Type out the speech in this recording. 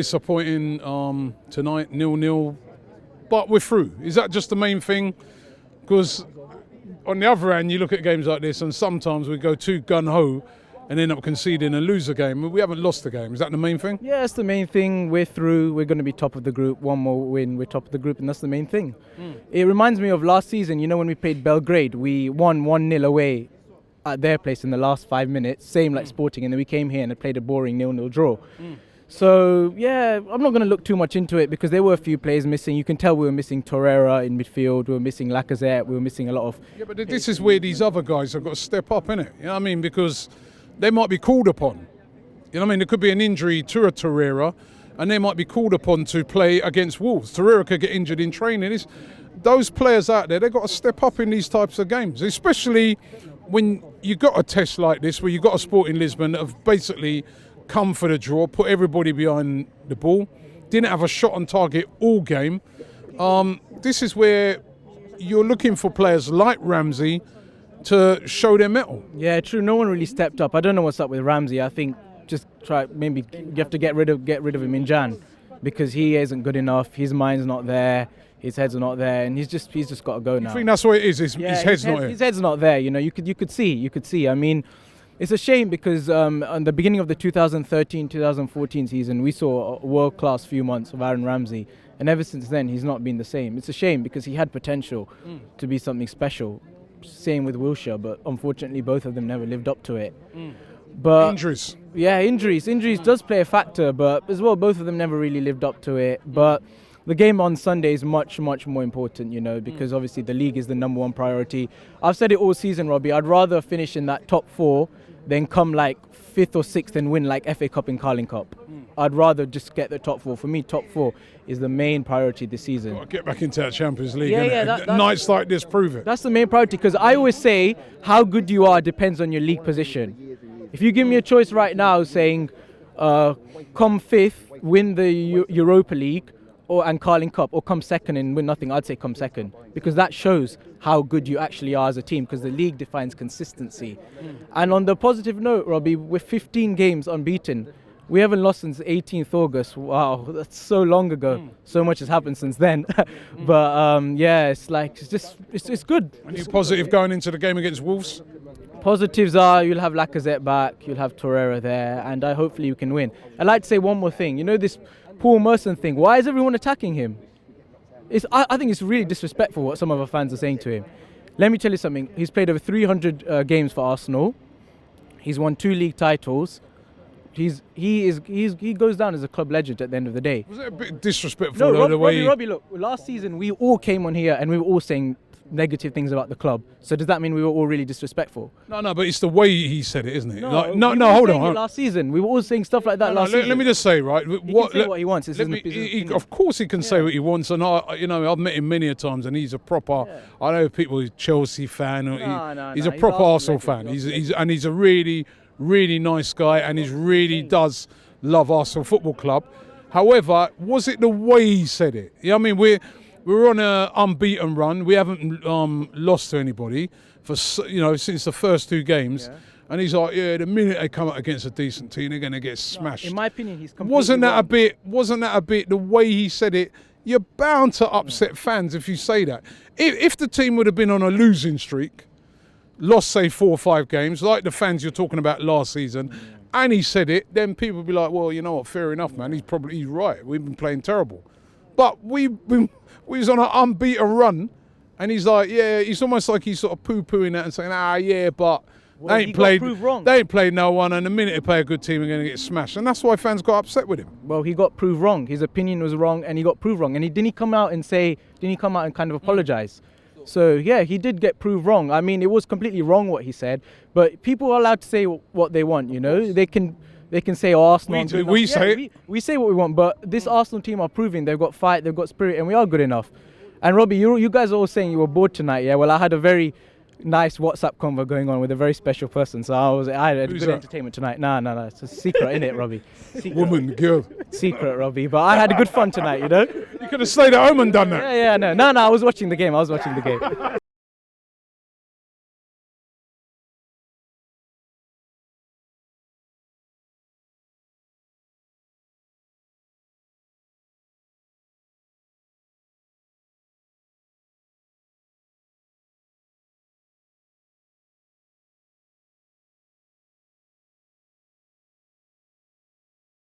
disappointing tonight, 0-0. But we're through. Is that just the main thing? Because on the other hand, you look at games like this, and sometimes we go too gun-ho and end up conceding and lose a game. We haven't lost the game. Is that the main thing? Yeah, that's the main thing. We're through. We're going to be top of the group. One more win, we're top of the group, and that's the main thing. It reminds me of last season, when we played Belgrade, we won 1-0 away at their place in the last 5 minutes, same like Sporting, and then we came here and played a boring 0-0 draw. So, yeah, I'm not going to look too much into it because there were a few players missing. You can tell we were missing Torreira in midfield, we were missing Lacazette, we were missing a lot of... Yeah, but this is where these other guys have got to step up, innit? You know what I mean? Because they might be called upon. You know what I mean? There could be an injury to a Torreira and they might be called upon to play against Wolves. Torreira could get injured in training. Those players out there, they've got to step up in these types of games, especially when you've got a test like this where you've got a Sporting Lisbon that have basically come for the draw, put everybody behind the ball, didn't have a shot on target all game. This is where you're looking for players like Ramsey to show their mettle. Yeah, true. No one really stepped up. I don't know what's up with Ramsey. I think just maybe you have to get rid of him in Jan because he isn't good enough. His mind's not there. His head's not there, and he's just got to go now. I think that's what it is. His head's not there. His head's not there. You could see. I mean, it's a shame because on the beginning of the 2013-2014 season, we saw a world-class few months of Aaron Ramsey, and ever since then, he's not been the same. It's a shame because he had potential to be something special. Same with Wilshere, but unfortunately, both of them never lived up to it. But injuries. Yeah, injuries. Injuries does play a factor, but as well, both of them never really lived up to it. But the game on Sunday is much, much more important, because obviously the league is the number one priority. I've said it all season, Robbie. I'd rather finish in that top 4 than come like 5th or 6th and win like FA Cup and Carling Cup. I'd rather just get the top 4. For me, top 4 is the main priority this season. Got to get back into that Champions League. Yeah, nights like this prove it. That's the main priority because I always say how good you are depends on your league position. If you give me a choice right now saying come 5th, win the Europa League and Carling Cup, or come 2nd and win nothing, I'd say come 2nd because that shows how good you actually are as a team because the league defines consistency. And on the positive note, Robbie, we're 15 games unbeaten. We haven't lost since 18th August. Wow, that's so long ago. So much has happened since then. But it's good. Are you positive going into the game against Wolves? Positives are you'll have Lacazette back, you'll have Torreira there, and hopefully you can win. I'd like to say one more thing. This Paul Merson thing, why is everyone attacking him? I think it's really disrespectful what some of our fans are saying to him. Let me tell you something. He's played over 300 games for Arsenal. He's won 2 league titles. He goes down as a club legend at the end of the day. Was it a bit disrespectful? No, Robbie, look, last season we all came on here and we were all saying negative things about the club. So does that mean we were all really disrespectful? No, but it's the way he said it, isn't it? No, hold on. Last season, we were all saying stuff like that last season. Let me just say, right? He can say what he wants. Of course he can say what he wants, and I've met him many a times, and he's a proper. Yeah. I know people he's a Chelsea fan. He's a proper Arsenal fan. He's a really, really nice guy, and he really does love Arsenal Football Club. However, was it the way he said it? I mean, we're on an unbeaten run. We haven't lost to anybody for since the first 2 games. Yeah. And he's like, the minute they come up against a decent team, they're going to get smashed. In my opinion, he's completely Wasn't that a bit the way he said it? You're bound to upset fans if you say that. If the team would have been on a losing streak, lost say 4 or 5 games, like the fans you're talking about last season, and he said it, then people would be like, well, you know what, fair enough, man. He's right. We've been playing terrible. But we was on an unbeaten run, and he's like, he's almost like he's sort of poo-pooing that and saying, but they ain't played no one, and the minute they play a good team, they're going to get smashed. And that's why fans got upset with him. Well, he got proved wrong. His opinion was wrong, and he got proved wrong. And didn't he come out and kind of apologise? So, yeah, he did get proved wrong. I mean, it was completely wrong what he said, but people are allowed to say what they want, They can say, Arsenal. We say what we want, but this Arsenal team are proving they've got fight, they've got spirit, and we are good enough. And Robbie, you guys are all saying you were bored tonight, yeah? Well, I had a very nice WhatsApp convo going on with a very special person, so I had good entertainment tonight. No, it's a secret, innit, Robbie? Secret. Woman, girl. Secret, Robbie, but I had a good fun tonight, You could have stayed at home and done that. Yeah, no, I was watching the game.